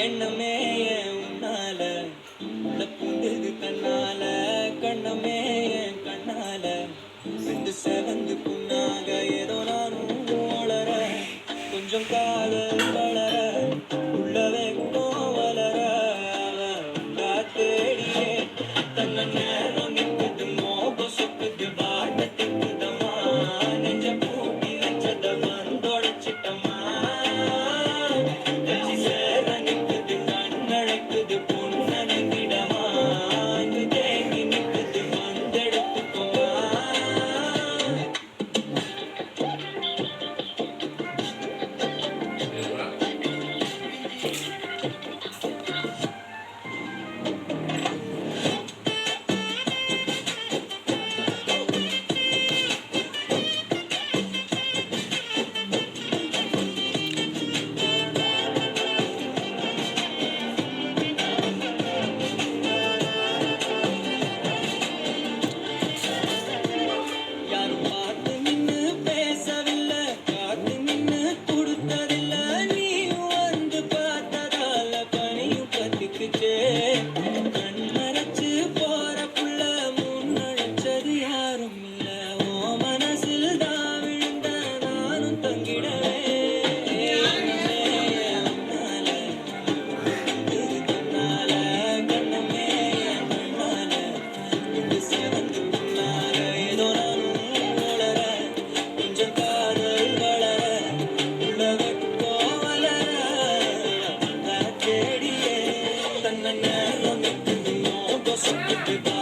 எண்ணமே உன்னால உள்ள பூந்தது தன்னால கண்ணமே என் கண்ணால சிந்து செவந்து புண்ணாக ஏதோ நானும் வளர கொஞ்சம் காதல் வளர உள்ளவே வளர அவ தேடியே தன்னை நேரம் நிற்குது மோகம் சொக்குது வாட்டத்துக்குதமா நெஞ்ச பூட்டி வச்சத வந்தொடைச்சிட்டமா கண்ணரைச்சு போற புள்ள முன்னழைச்சது யாரும் இல்ல ஓ மனசில் தான் விழுந்த நானும் தங்கிடவே கண்ணால கண்ணமே கண்ணால சிவந்து புண்ணால ஏதோ நானும் வளர கொஞ்சம் காதல் வளர உள்ள வெட்கோ வளர தேடியே தன்னை நேரம் நிற்குது மோகம் சொக்குது